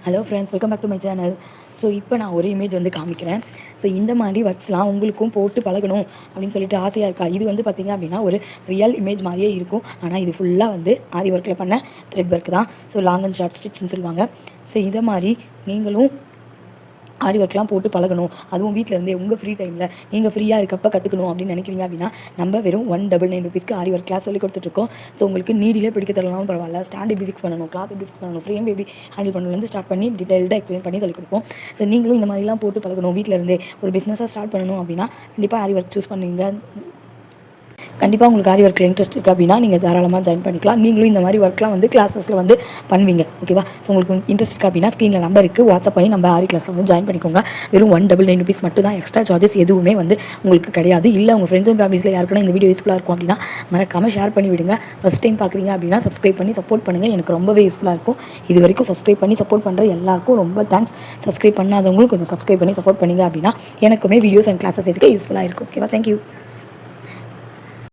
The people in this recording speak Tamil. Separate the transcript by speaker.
Speaker 1: Hello friends, welcome back to my channel. So இப்போ நான் ஒரு இமேஜ் வந்து காமிக்கிறேன். ஸோ இந்த மாதிரி ஒர்க்ஸ்லாம் உங்களுக்கும் போட்டு பழகணும் அப்படின்னு சொல்லிட்டு ஆசையாக இருக்கா? இது வந்து பார்த்திங்க அப்படின்னா ஒரு ரியல் இமேஜ் மாதிரியே இருக்கும். ஆனால் இது ஃபுல்லாக வந்து ஆரி ஒர்க்கில் பண்ண த்ரெட் ஒர்க் தான். ஸோ லாங் அண்ட் ஷார்ட் ஸ்டிச்னு சொல்லுவாங்க. ஸோ இதை மாதிரி நீங்களும் ஆரி ஒர்க்லாம் போட்டு பழகணும், அதுவும் வீட்டில் இருந்தே உங்கள் ஃப்ரீ டைமில் நீங்கள் ஃப்ரீயாக இருக்கப்போ கற்றுக்கணும் அப்படின்னு நினைக்கிறீங்க அப்படின்னா நம்ம வெறும் 199 rupeesக்கு ஆரி ஒர்க் கிளாஸ் சொல்லி கொடுத்துட்ருக்கோம். ஸோ உங்களுக்கு நீடிலே பிடிக்க தரலாம் பரவாயில்ல, ஸ்டாண்ட் எப்படி ஃபிக்ஸ் பண்ணணும், கிளாத் எப்படி ஃபிக்ஸ் பண்ணணும், ஃப்ரேம் எப்படி ஹேண்டில் பண்ணணும்லேருந்து ஸ்டார்ட் பண்ணி டீட்டெயில்டாக எக்ஸ்பிளைன் பண்ணி சொல்லி கொடுப்போம். ஸோ நீங்களும் இந்த மாதிரிலாம் போட்டு பழகணும், வீட்டில் இருந்தே ஒரு பிஸ்னஸாக ஸ்டார்ட் பண்ணணும் அப்படின்னா கண்டிப்பாக ஆரி ஒர்க் சூஸ் பண்ணுவீங்க. கண்டிப்பாக உங்களுக்கு ஆரி ஒர்க்கில் இன்ட்ரெஸ்ட் இருக்குது அப்படின்னா நீங்கள் தாராளமாக ஜாயின் பண்ணிக்கலாம். நீங்களும் இந்த மாதிரி ஒர்க்லாம் வந்து கிளாஸஸில் வந்து பண்ணுவீங்க. ஓகேவா? ஸோ உங்களுக்கு இன்ட்ரெஸ்ட் இருக்குது அப்படின்னா ஸ்க்ரீனில் நம்பர் இருக்குது, வாட்ஸ்அப் பண்ணி நம்ம ஆரி கிளாஸில் வந்து ஜாயின் பண்ணிக்கோங்க. வெறும் 199 rupees மட்டும் தான், எக்ஸ்ட்ரா சார்ஜஸ் எதுவுமே வந்து உங்களுக்கு கிடையாது. இல்லை உங்கள் ஃப்ரெண்ட்ஸ் அண்ட் ஃபேமிலிஸில் யாருக்குன்னா இந்த வீடியோ யூஸ்ஃபுல்லாக இருக்கும் அப்படின்னா மறக்காமல் ஷேர் பண்ணி விடுங்க. ஃபஸ்ட் டைம் பார்க்குறீங்க அப்படின்னா சப்ஸ்கிரைப் பண்ணி சப்போர்ட் பண்ணுங்கள், எனக்கு ரொம்பவே யூஸ்ஃபுல்லாக இருக்கும். இது வரைக்கும் சப்ஸ்கிரைப் பண்ணி சப்போர்ட் பண்ணுற எல்லாருக்கும் ரொம்ப தேங்க்ஸ். சப்ஸ்கிரைப் பண்ணாதவங்களும் கொஞ்சம் சப்ஸ்கிரைப் பண்ணி சப்போர்ட் பண்ணுங்க அப்படின்னா எனக்குமே வீடியோஸ் அண்ட் கிளாஸஸ் எடுக்க யூஸ்ஃபுல்லாக இருக்கும். ஓகேவா? தேங்க்யூ.